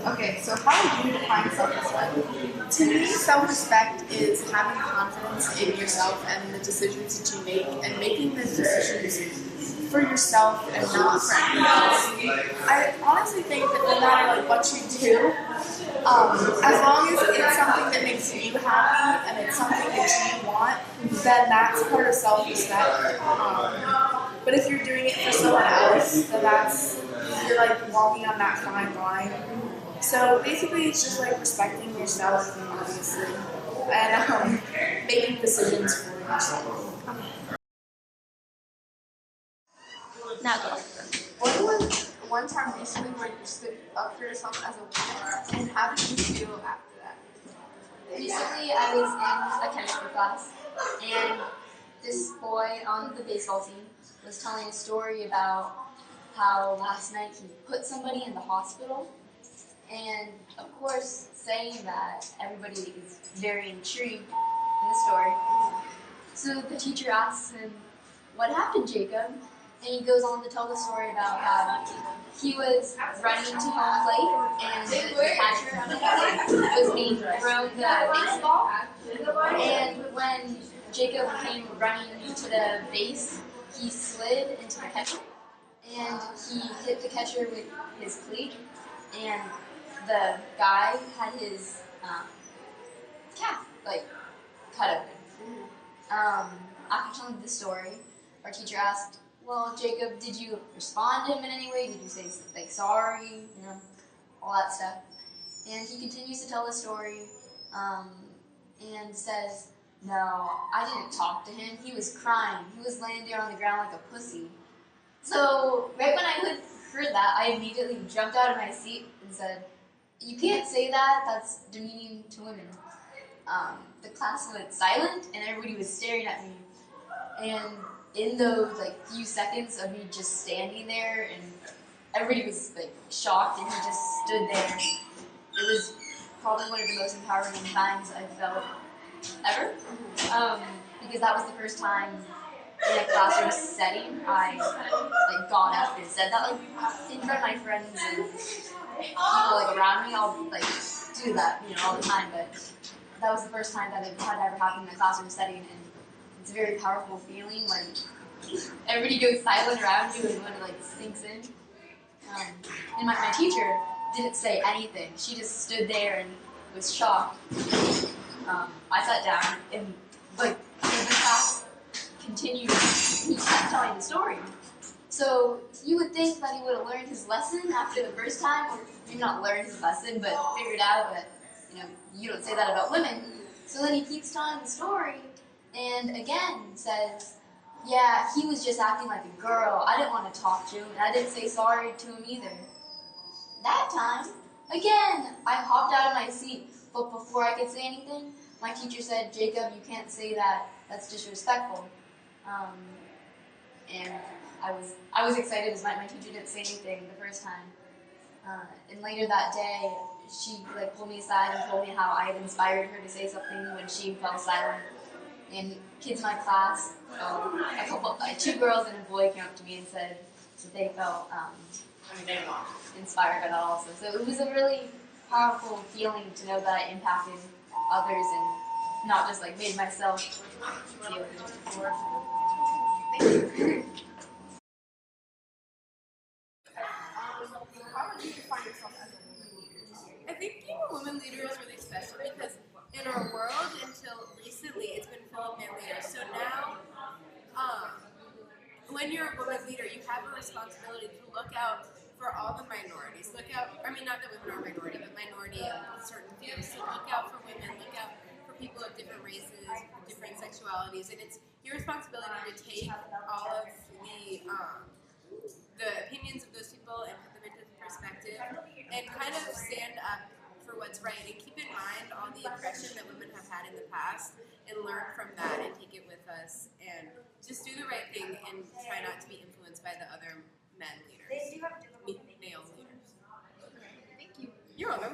Okay, so how do you define self-respect? To me, self-respect is having confidence in yourself and the decisions that you make, and making those decisions for yourself and not for anyone else. I honestly think that no matter what you do, as long as it's something that makes you happy and it's something that you want, then that's part of self-respect. But if you're doing it for someone else, then you're walking on that fine line. So basically, it's just respecting yourself, obviously, and making decisions for yourself. Now go. What was one time recently where you stood up for yourself as a woman, and how did you feel after that? Recently, I was in a chemistry class, and this boy on the baseball team was telling a story about how last night he put somebody in the hospital. And of course, saying that, everybody is very intrigued in the story. So the teacher asks him, "What happened, Jacob?" And he goes on to tell the story about how he was running to home plate and the catcher was being thrown the baseball. And when Jacob came running to the base, he slid into the catcher and he hit the catcher with his cleat, and the guy had his calf cut open. After telling the story, our teacher asked, "Well, Jacob, did you respond to him in any way? Did you say sorry, all that stuff?" And he continues to tell the story and says, "No, I didn't talk to him. He was crying. He was laying there on the ground like a pussy." So right when I heard that, I immediately jumped out of my seat and said, "You can't say that. That's demeaning to women." The class went silent, and everybody was staring at me. And in those few seconds of me just standing there, and everybody was shocked, and he just stood there. It was probably one of the most empowering times I've felt ever, because that was the first time in a classroom setting I got up and said that in front of my friends and people around me. I'll do that all the time, but that was the first time that it had ever happened in a classroom setting, and it's a very powerful feeling when everybody goes silent around you and when it sinks in. And my teacher didn't say anything. She just stood there and was shocked. I sat down and the class continued. He kept telling the story. So you would think that he would have learned his lesson after the first time, or maybe not learned his lesson, but figured out that you don't say that about women. So then he keeps telling the story, and again says, "Yeah, he was just acting like a girl. I didn't want to talk to him, and I didn't say sorry to him either." That time, again, I hopped out of my seat, but before I could say anything, my teacher said, "Jacob, you can't say that. That's disrespectful." And I was excited as my teacher didn't say anything the first time. And later that day, she pulled me aside and told me how I had inspired her to say something when she fell silent. And kids in my class, two girls and a boy came up to me and said that they felt inspired by that also. So it was a really powerful feeling to know that I impacted others and not just made myself feel good. Thank you. How would you define yourself as a woman leader? I think being a woman leader is really special because in our world, until recently, it's been full of men leaders. So now, when you're a woman leader, you have a responsibility to look out for all the minorities. Not that women are a minority, but minority in certain fields. So look out for women, look out for people of different races, different sexualities, and it's your responsibility to take all of the opinions of those people and put them into perspective and kind of stand up for what's right and keep in mind all the oppression that women have had in the past and learn from that and take it with us and just do the right thing and try not to be influenced by the other